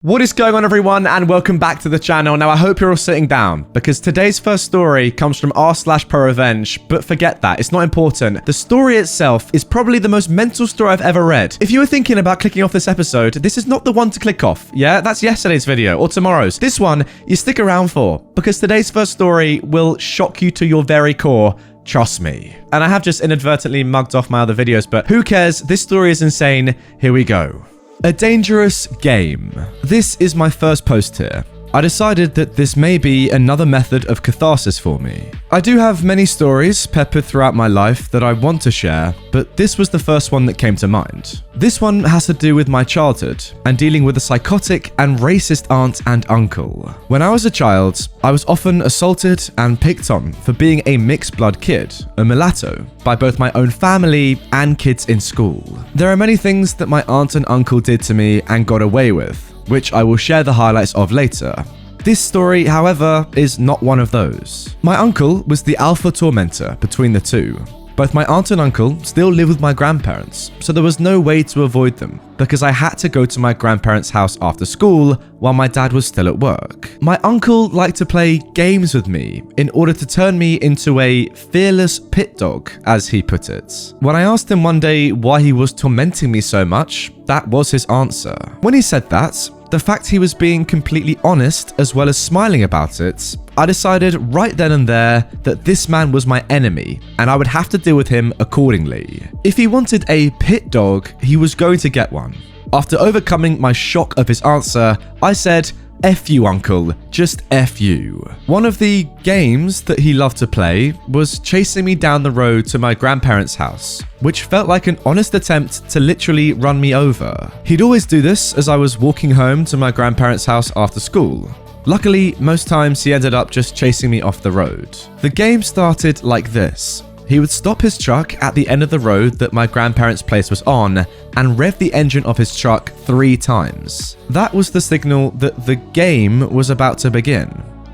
What is going on, everyone, and welcome back to the channel. Now, I hope you're all sitting down because today's first story comes from r/ProRevenge, but forget that, it's not important. The story itself is probably the most mental story I've ever read. If you were thinking about clicking off this episode, this is not the one to click off, yeah? That's yesterday's video or tomorrow's. This one, you stick around for because today's first story will shock you to your very core. Trust me. And I have just inadvertently mugged off my other videos, but who cares? This story is insane. Here we go. A dangerous game. This is my first post here. I decided that this may be another method of catharsis for me. I do have many stories peppered throughout my life that I want to share, but this was the first one that came to mind. This one has to do with my childhood and dealing with a psychotic and racist aunt and uncle. When I was a child, I was often assaulted and picked on for being a mixed blood kid, a mulatto, by both my own family and kids in school. There are many things that my aunt and uncle did to me and got away with, which I will share the highlights of later. This story, however, is not one of those. My uncle was the alpha tormentor between the two. Both my aunt and uncle still live with my grandparents, so there was no way to avoid them because I had to go to my grandparents' house after school while my dad was still at work. My uncle liked to play games with me in order to turn me into a fearless pit dog, as he put it. When I asked him one day why he was tormenting me so much, that was his answer. When he said that, the fact he was being completely honest as well as smiling about it, I decided right then and there that this man was my enemy and I would have to deal with him accordingly. If he wanted a pit dog, he was going to get one. After overcoming my shock of his answer, I said, "F you, uncle, just F you." One of the games that he loved to play was chasing me down the road to my grandparents' house, which felt like an honest attempt to literally run me over. He'd always do this as I was walking home to my grandparents' house after school. Luckily, most times he ended up just chasing me off the road. The game started like this. He would stop his truck at the end of the road that my grandparents' place was on and rev the engine of his truck 3 times. That was the signal that the game was about to begin.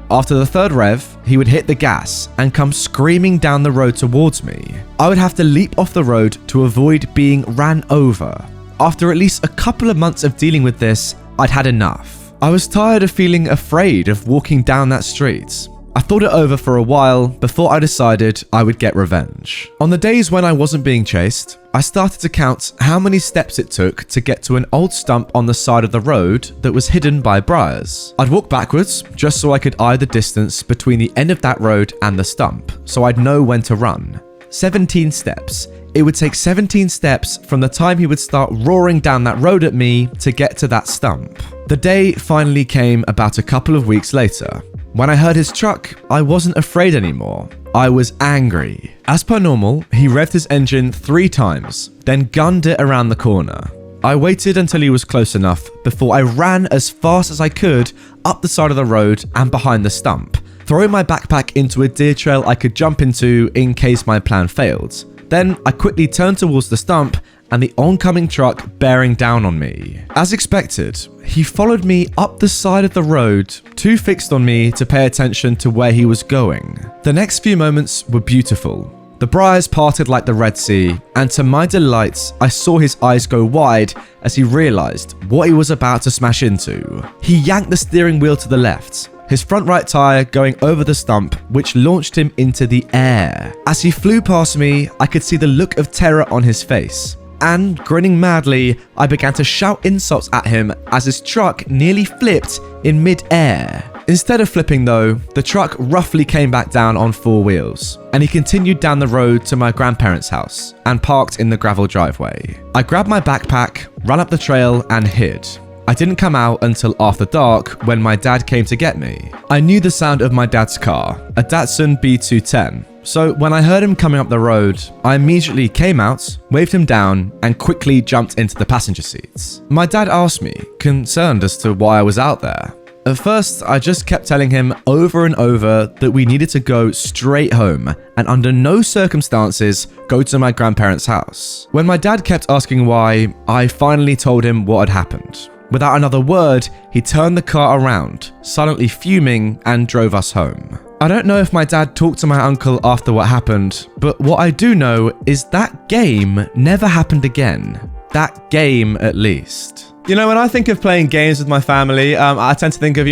After the 3rd rev, he would hit the gas and come screaming down the road towards me. I would have to leap off the road to avoid being ran over. After at least a couple of months of dealing with this, I'd had enough. I was tired of feeling afraid of walking down that street. I thought it over for a while before I decided I would get revenge. On the days when I wasn't being chased, I started to count how many steps it took to get to an old stump on the side of the road that was hidden by briars. I'd walk backwards just so I could eye the distance between the end of that road and the stump, so I'd know when to run. 17 steps. It would take 17 steps from the time he would start roaring down that road at me to get to that stump. The day finally came about a couple of weeks later. When I heard his truck, I wasn't afraid anymore. I was angry. As per normal, he revved his engine 3 times, then gunned it around the corner. I waited until he was close enough before I ran as fast as I could up the side of the road and behind the stump, throwing my backpack into a deer trail I could jump into in case my plan failed. Then I quickly turned towards the stump and the oncoming truck bearing down on me. As expected, he followed me up the side of the road, too fixed on me to pay attention to where he was going. The next few moments were beautiful. The briars parted like the Red Sea, and to my delight, I saw his eyes go wide as he realized what he was about to smash into. He yanked the steering wheel to the left, his front right tire going over the stump, which launched him into the air. As he flew past me, I could see the look of terror on his face. And grinning madly, I began to shout insults at him as his truck nearly flipped in mid-air. Instead of flipping though, the truck roughly came back down on 4 wheels, and he continued down the road to my grandparents' house and parked in the gravel driveway. I grabbed my backpack, ran up the trail and hid. I didn't come out until after dark when my dad came to get me. I knew the sound of my dad's car, a Datsun B210. So when I heard him coming up the road, I immediately came out, waved him down, and quickly jumped into the passenger seats. My dad asked me, concerned as to why I was out there. At first, I just kept telling him over and over that we needed to go straight home and under no circumstances go to my grandparents' house. When my dad kept asking why, I finally told him what had happened. Without another word, he turned the car around, silently fuming, and drove us home. I don't know if my dad talked to my uncle after what happened, but what I do know is that game never happened again. That game, at least. You know, when I think of playing games with my family, I tend to think of,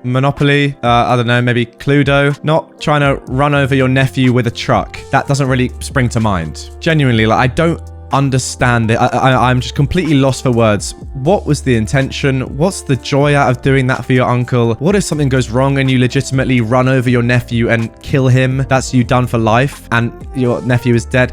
Monopoly, I don't know, maybe Cluedo, not trying to run over your nephew with a truck. That doesn't really spring to mind. Genuinely, like, I don't understand it. I'm just completely lost for words. What was the intention? What's the joy out of doing that for your uncle? What if something goes wrong and you legitimately run over your nephew and kill him? That's you done for life and your nephew is dead.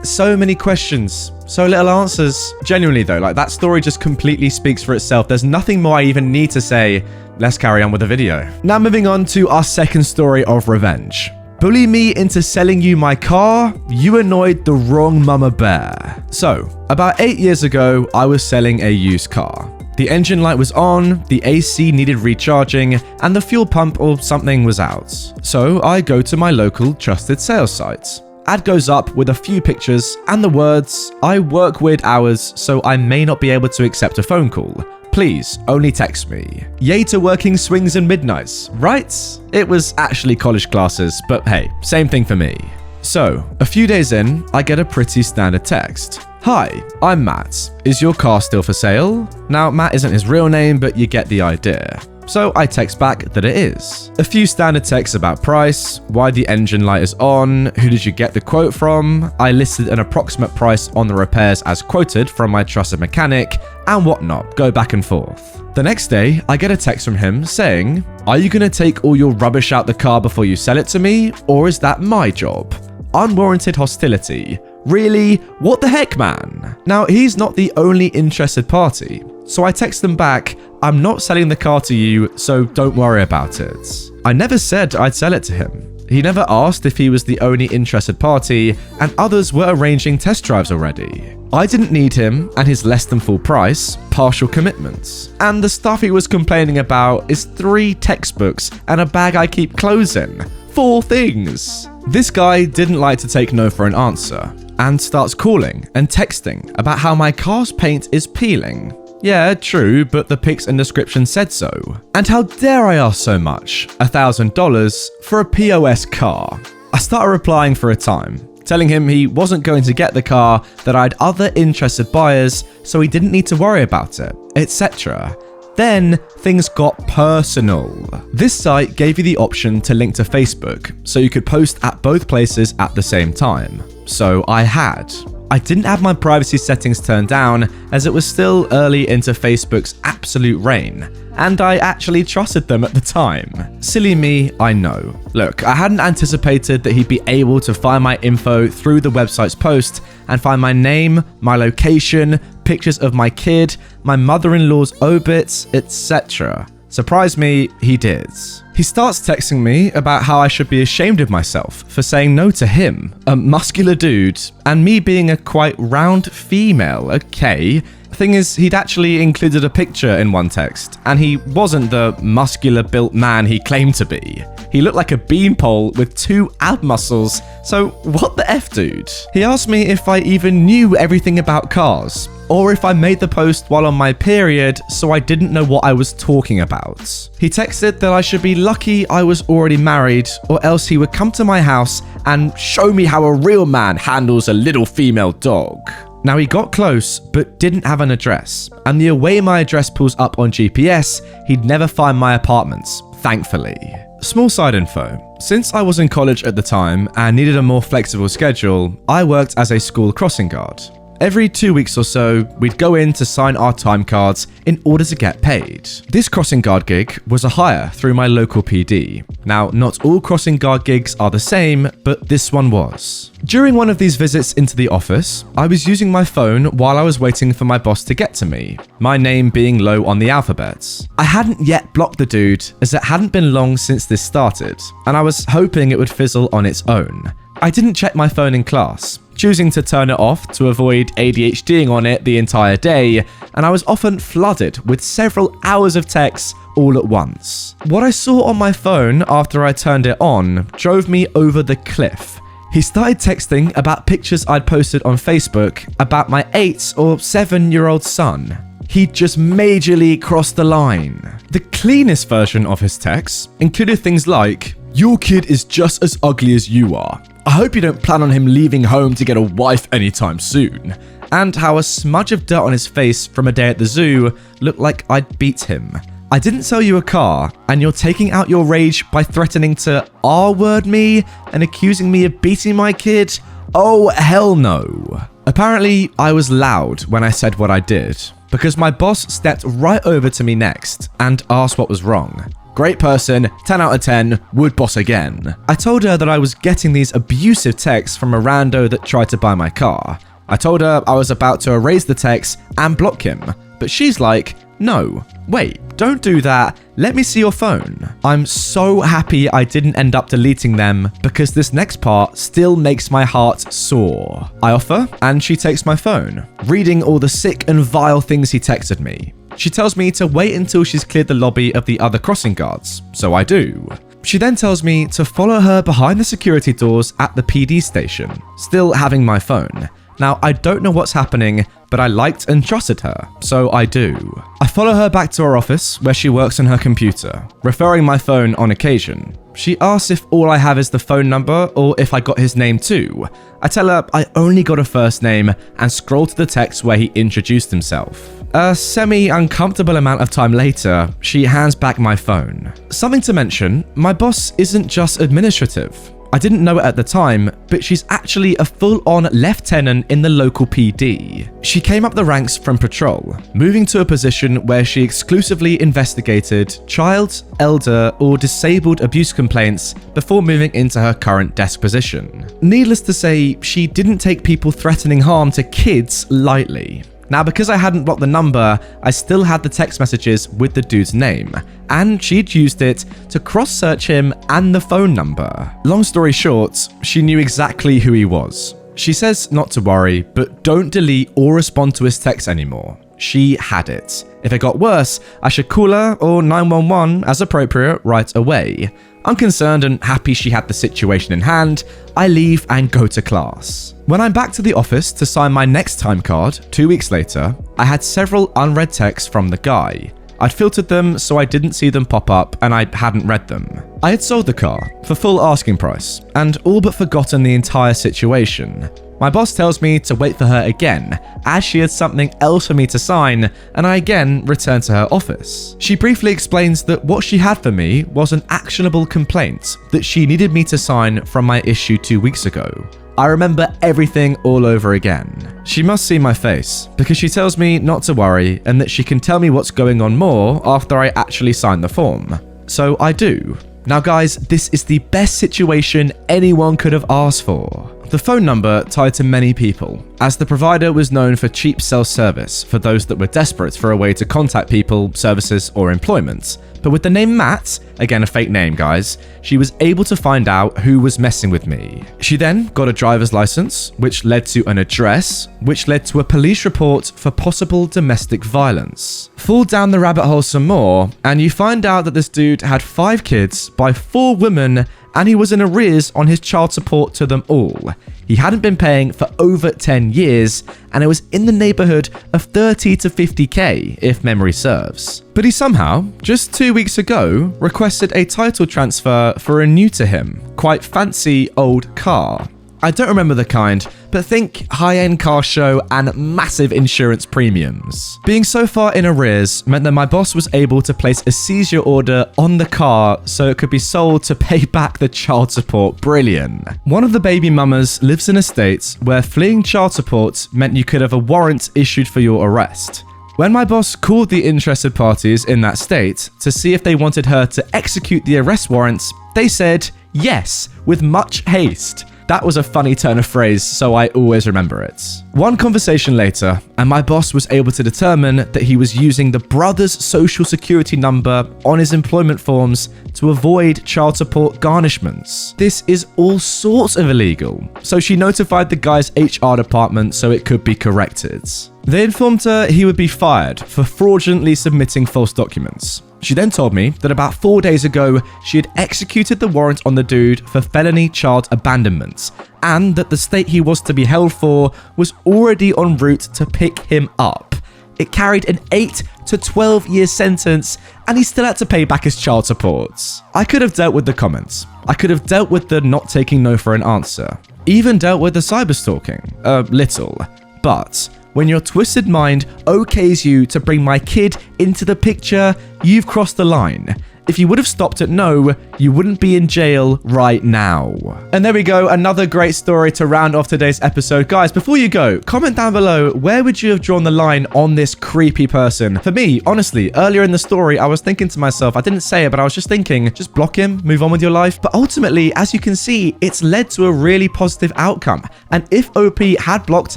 So many questions, so little answers. Genuinely though, like, that story just completely speaks for itself. There's nothing more I even need to say. Let's carry on with the video. Now moving on to our second story of revenge. Bully me into selling you my car? You annoyed the wrong mama bear. So, about 8 years ago, I was selling a used car. The engine light was on, the AC needed recharging, and the fuel pump or something was out. So, I go to my local trusted sales site. Ad goes up with a few pictures and the words, "I work weird hours, so I may not be able to accept a phone call. Please, only text me. Yay to working swings and midnights," right? It was actually college classes, but hey, same thing for me. So, a few days in, I get a pretty standard text. "Hi, I'm Matt. Is your car still for sale?" Now, Matt isn't his real name, but you get the idea. So I text back that it is. A few standard texts about price, why the engine light is on, who did you get the quote from, I listed an approximate price on the repairs as quoted from my trusted mechanic, and whatnot, go back and forth. The next day, I get a text from him saying, "Are you gonna take all your rubbish out the car before you sell it to me, or is that my job? Unwarranted hostility. Really? What the heck, man?" Now, he's not the only interested party, so I text them back, "I'm not selling the car to you, so don't worry about it." I never said I'd sell it to him. He never asked if he was the only interested party, and others were arranging test drives already. I didn't need him and his less than full price, partial commitments. And the stuff he was complaining about is 3 textbooks and a bag I keep clothes in. 4 things. This guy didn't like to take no for an answer, and starts calling and texting about how my car's paint is peeling. Yeah, true, but the pics and description said so. And how dare I ask so much? $1,000 for a POS car. I started replying for a time, telling him he wasn't going to get the car, that I had other interested buyers, so he didn't need to worry about it, etc. Then things got personal. This site gave you the option to link to Facebook, so you could post at both places at the same time. So I had. I didn't have my privacy settings turned down, as it was still early into Facebook's absolute reign, and I actually trusted them at the time. Silly me, I know. Look, I hadn't anticipated that he'd be able to find my info through the website's post and find my name, my location, pictures of my kid, my mother-in-law's obits, etc. Surprise me, he did. He starts texting me about how I should be ashamed of myself for saying no to him, a muscular dude, and me being a quite round female, okay. Thing is, he'd actually included a picture in one text, and he wasn't the muscular built man he claimed to be. He looked like a beanpole with 2 ab muscles, so what the F, dude? He asked me if I even knew everything about cars, or if I made the post while on my period, so I didn't know what I was talking about. He texted that I should be lucky I was already married, or else he would come to my house and show me how a real man handles a little female dog. Now, he got close, but didn't have an address, and the way my address pulls up on GPS, he'd never find my apartments, thankfully. Small side info. Since I was in college at the time and needed a more flexible schedule, I worked as a school crossing guard. Every 2 weeks or so, we'd go in to sign our time cards in order to get paid. This crossing guard gig was a hire through my local PD. Now, not all crossing guard gigs are the same, but this one was. During one of these visits into the office, I was using my phone while I was waiting for my boss to get to me, my name being low on the alphabet. I hadn't yet blocked the dude, as it hadn't been long since this started, and I was hoping it would fizzle on its own. I didn't check my phone in class, choosing to turn it off to avoid ADHDing on it the entire day, and I was often flooded with several hours of texts all at once. What I saw on my phone after I turned it on drove me over the cliff. He started texting about pictures I'd posted on Facebook about my 8 or 7-year-old son. He'd just majorly crossed the line. The cleanest version of his texts included things like, "Your kid is just as ugly as you are. I hope you don't plan on him leaving home to get a wife anytime soon. And how a smudge of dirt on his face from a day at the zoo looked like I'd beat him. I didn't sell you a car, and you're taking out your rage by threatening to R-word me and accusing me of beating my kid? Oh, hell no. Apparently, I was loud when I said what I did, because my boss stepped right over to me next and asked what was wrong. Great person, 10 out of 10, would boss again. I told her that I was getting these abusive texts from a rando that tried to buy my car. I told her I was about to erase the text and block him, but she's like, no, wait, don't do that. Let me see your phone. I'm so happy I didn't end up deleting them because this next part still makes my heart sore. I offer and she takes my phone, reading all the sick and vile things he texted me. She tells me to wait until she's cleared the lobby of the other crossing guards, so I do. She then tells me to follow her behind the security doors at the PD station, still having my phone. Now, I don't know what's happening, but I liked and trusted her, so I do. I follow her back to her office, where she works on her computer, referring my phone on occasion. She asks if all I have is the phone number, or if I got his name too. I tell her I only got a first name, and scroll to the text where he introduced himself. A semi-uncomfortable amount of time later, she hands back my phone. Something to mention, my boss isn't just administrative. I didn't know it at the time, but she's actually a full-on lieutenant in the local PD. She came up the ranks from patrol, moving to a position where she exclusively investigated child, elder, or disabled abuse complaints before moving into her current desk position. Needless to say, she didn't take people threatening harm to kids lightly. Now, because I hadn't blocked the number, I still had the text messages with the dude's name, and she'd used it to cross-search him and the phone number. Long story short, she knew exactly who he was. She says not to worry, but don't delete or respond to his texts anymore. She had it. If it got worse, I should call her or 911 as appropriate right away. Unconcerned and happy she had the situation in hand, I leave and go to class. When I'm back to the office to sign my next time card 2 weeks later, I had several unread texts from the guy. I'd filtered them so I didn't see them pop up and I hadn't read them. I had sold the car for full asking price and all but forgotten the entire situation. My boss tells me to wait for her again, as she had something else for me to sign, and I again return to her office. She briefly explains that what she had for me was an actionable complaint that she needed me to sign from my issue 2 weeks ago. I remember everything all over again. She must see my face, because she tells me not to worry and that she can tell me what's going on more after I actually sign the form. So I do. Now guys, this is the best situation anyone could have asked for. The phone number tied to many people, as the provider was known for cheap self-service for those that were desperate for a way to contact people, services, or employment. But with the name Matt, again a fake name guys, she was able to find out who was messing with me. She then got a driver's license, which led to an address, which led to a police report for possible domestic violence. Fall down the rabbit hole some more, and you find out that this dude had 5 kids by 4 women, and he was in arrears on his child support to them all. He hadn't been paying for over 10 years, and it was in the neighborhood of 30 to 50k, if memory serves. But he somehow, just 2 weeks ago, requested a title transfer for a new to him, quite fancy old car. I don't remember the kind, but think high-end car show and massive insurance premiums. Being so far in arrears meant that my boss was able to place a seizure order on the car so it could be sold to pay back the child support. Brilliant. One of the baby mamas lives in a state where fleeing child support meant you could have a warrant issued for your arrest. When my boss called the interested parties in that state to see if they wanted her to execute the arrest warrants, they said yes, with much haste. That was a funny turn of phrase, so I always remember it. One conversation later, and my boss was able to determine that he was using the brother's social security number on his employment forms to avoid child support garnishments. This is all sorts of illegal, so she notified the guy's HR department so it could be corrected. They informed her he would be fired for fraudulently submitting false documents. She then told me that about 4 days ago, she had executed the warrant on the dude for felony child abandonment, and that the state he was to be held for was already en route to pick him up. It carried an 8 to 12 year sentence, and he still had to pay back his child support. I could have dealt with the comments. I could have dealt with the not taking no for an answer. Even dealt with the cyberstalking. A little. But when your twisted mind okays you to bring my kid into the picture, you've crossed the line. If you would have stopped at no, you wouldn't be in jail right now. And there we go, another great story to round off today's episode. Guys, before you go, comment down below, where would you have drawn the line on this creepy person? For me, honestly, earlier in the story, I was thinking to myself, I didn't say it, but I was just thinking, just block him, move on with your life. But ultimately, as you can see, it's led to a really positive outcome. And if OP had blocked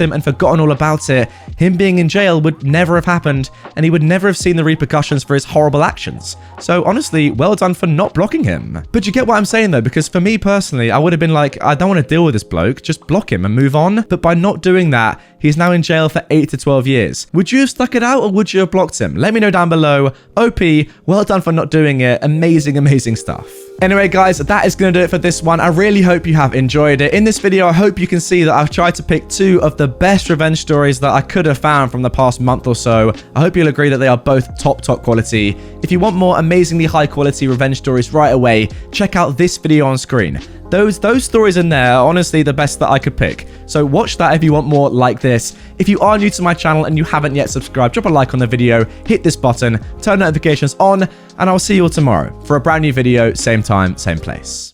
him and forgotten all about it, him being in jail would never have happened, and he would never have seen the repercussions for his horrible actions. So honestly, well done for not blocking him. But you get what I'm saying though, because for me personally, I would have been like, I don't want to deal with this bloke, just block him and move on. But by not doing that, he's now in jail for 8 to 12 years. Would you have stuck it out or would you have blocked him? Let me know down below. OP, well done for not doing it. Amazing, amazing stuff. Anyway, guys, that is going to do it for this one. I really hope you have enjoyed it. In this video, I hope you can see that I've tried to pick 2 of the best revenge stories that I could have found from the past month or so. I hope you'll agree that they are both top quality. If you want more amazingly high quality revenge stories right away, check out this video on screen. Those stories in there are honestly the best that I could pick. So watch that if you want more like this. If you are new to my channel and you haven't yet subscribed, drop a like on the video, hit this button, turn notifications on, and I'll see you all tomorrow for a brand new video, same time, same place.